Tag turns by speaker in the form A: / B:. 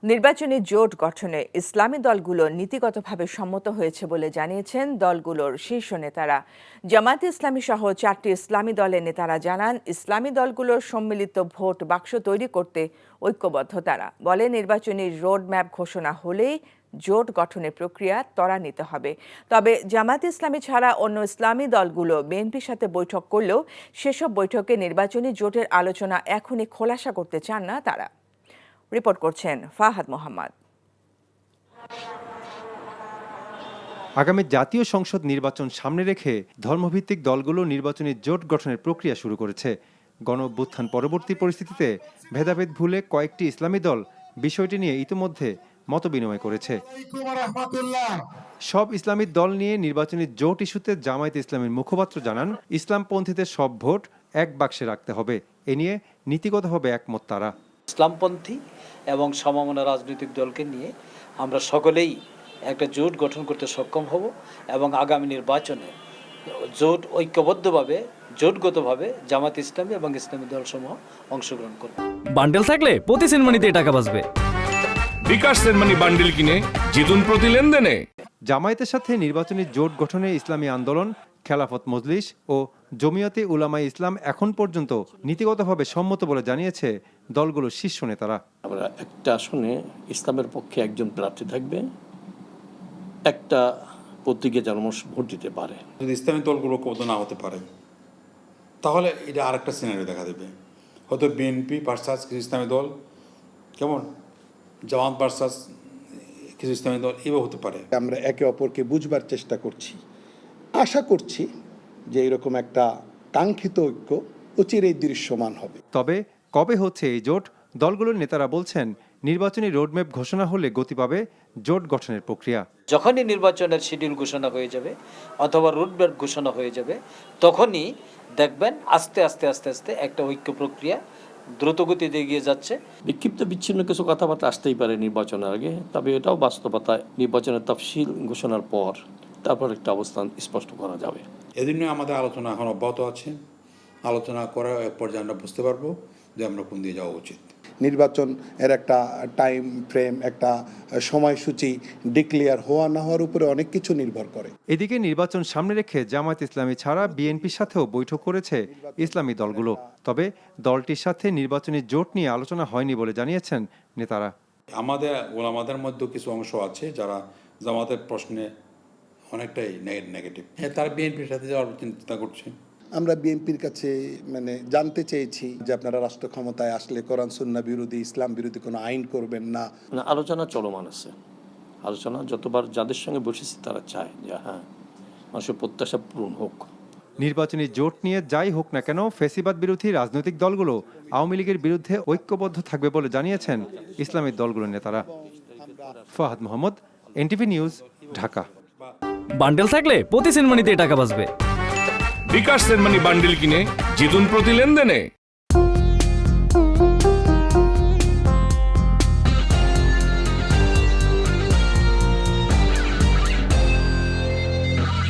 A: নির্বাচনী জোট গঠনে ইসলামী দলগুলো নীতিগতভাবে সম্মত হয়েছে বলে জানিয়েছেন দলগুলোর শীর্ষ নেতারা। জামায়াতে ইসলামী সহ 4টি ইসলামী দলের নেতারা জানান, ইসলামী দলগুলোর সম্মিলিত ভোট বাক্স তৈরি করতে ঐক্যবদ্ধ তারা। বলে, নির্বাচনী রোড ম্যাপ ঘোষণা হলেই জোট গঠনের প্রক্রিয়া ত্বরান্বিত হবে। তবে জামায়াতে ইসলামী ছাড়া অন্য ইসলামী দলগুলো বিএনপির সাথে বৈঠক করলেও সেসব বৈঠকে নির্বাচনী জোটের আলোচনা এখনই খোলাসা করতে চান না তারা। রিপোর্ট করছেন ফাহাদ মোহাম্মদ।
B: আগামী জাতীয় সংসদ নির্বাচন সামনে রেখে ধর্মভিত্তিক দলগুলো নির্বাচনী জোট গঠনের প্রক্রিয়া শুরু করেছে। গণঅভ্যুত্থান পরবর্তী পরিস্থিতিতে ভেদাভেদ ভুলে কয়েকটি ইসলামী দল বিষয়টি নিয়ে ইতিমধ্যে মতবিনিময় করেছে। সব ইসলামী দল নিয়ে নির্বাচনী জোট ইস্যুতে জামায়াতে ইসলামীর মুখপাত্র জানান, ইসলামপন্থীদের সব ভোট এক বাক্সে রাখতে হবে। এ নিয়ে নীতিগতভাবে একমত তারা।
C: ইসলামপন্থী এবং সমমনা রাজনৈতিক দলকে নিয়ে আমরা সকলেই একটা জোট গঠন করতে সক্ষম হব এবং আগামী নির্বাচনে জোট ঐক্যবদ্ধভাবে জোটগতভাবে জামাত ইসলামী এবং ইসলামী দলসমূহ অংশগ্রহণ করবে।
D: বান্ডেল থাকলে প্রতি সেনমানিতে টাকা বাঁচবে।
E: বিকাশ সেনমানি বান্ডেল কিনে জিতুন প্রতি লেনদেনে।
B: জামায়াতের সাথে নির্বাচনী জোট গঠনে ইসলামী আন্দোলন, খেলাফত মজলিস ও জমিয়তে উলামায়ে ইসলাম এখন পর্যন্ত নীতিগতভাবে সম্মত বলে জানিয়েছে দলগুলোর শীর্ষ নেতারা।
F: আমরা একটা আসনে ইসলামের পক্ষে একজন প্রার্থী থাকবে, একটা প্রতীকে জনমত ভোট দিতে পারে।
G: যদি ইসলামী দলগুলো কত না হতে পারে তাহলে এটা আরেকটা সিনারিও দেখা দেবে। হয়তো বিএনপি ভার্সাস কিছু ইসলামী দল, কেমন জামাত ভার্সাস কিছু ইসলামী দল, এভাবে হতে পারে।
H: আমরা একে অপরকে বুঝবার চেষ্টা করছি, আশা করছি যে এরকম একটা কাঙ্ক্ষিত ঐক্য অচিরেই দৃশ্যমান হবে।
B: তবে কবে হচ্ছে এই জোট? দলগুলোর নেতারা বলছেন, নির্বাচনী রোডম্যাপ ঘোষণা হলে গতি পাবে জোট গঠনের প্রক্রিয়া।
C: যখনই নির্বাচনের শিডিউল ঘোষণা হয়ে যাবে অথবা রুটম্যাপ ঘোষণা হয়ে যাবে, তখনই দেখবেন আস্তে আস্তে আস্তে আস্তে একটা ঐক্য প্রক্রিয়া দ্রুতগতিতে এগিয়ে যাচ্ছে।
F: বিক্ষিপ্ত বিচ্ছিন্ন কিছু কথাবার্তা আসতেই পারে নির্বাচনের আগে, তবে এটাও বাস্তবতা। নির্বাচনের তফসিল ঘোষণার পর তারপর একটা অবস্থান স্পষ্ট করা যাবে।
G: এজন্য আমাদের আলোচনা এখন অব্যাহত আছে। আলোচনা করার পর্যায়ে আমরা বুঝতে পারবো যে আমরা কোন দিয়ে যাওয়া উচিত।
H: নির্বাচন এর একটা টাইম ফ্রেম, একটা সময়সূচি ডিক্লেয়ার হওয়া না হওয়ার উপরে অনেক কিছু নির্ভর করে।
B: এদিকে নির্বাচন সামনে রেখে জামায়াত ইসলামী ছাড়া বিএনপির সাথেও বৈঠক করেছে ইসলামী দলগুলো। তবে দলটির সাথে নির্বাচনী জোট নিয়ে আলোচনা হয়নি বলে জানিয়েছেন নেতারা।
G: আমাদের ওলামাদের মধ্যে কিছু অংশ আছে যারা জামাতের প্রশ্নে অনেকটাই নেগেটিভ। হ্যাঁ, তারা বিএনপির সাথে যাওয়ার চিন্তা করছে।
H: আমরা বিএনপির কাছে জানতে চেয়েছি যে আপনারা রাষ্ট্র ক্ষমতায় আসলে কোরআন সুন্নাহ বিরোধী, ইসলাম বিরোধী কোনো আইন করবেন না।
F: আলোচনা চলমান আছে। আলোচনা যতবার যাদের সঙ্গে বসেছি তারা চায় যে হ্যাঁ, মানুষের প্রত্যাশা পূরণ হোক।
B: নির্বাচনী জোট নিয়ে যাই হোক না কেন, ফ্যাসিবাদ বিরোধী রাজনৈতিক দলগুলো আওয়ামী লীগের বিরুদ্ধে ঐক্যবদ্ধ থাকবে বলে জানিয়েছেন ইসলামী দলগুলোর নেতারা। Fahad Mohammad, NTV news, Dhaka.
D: Bundle থাকলে প্রতি সেনমানিতে টাকা বাঁচবে।
E: বিকাশ সেনমানি বান্ডেল কিনে জিতুন প্রতি লেনদেনে।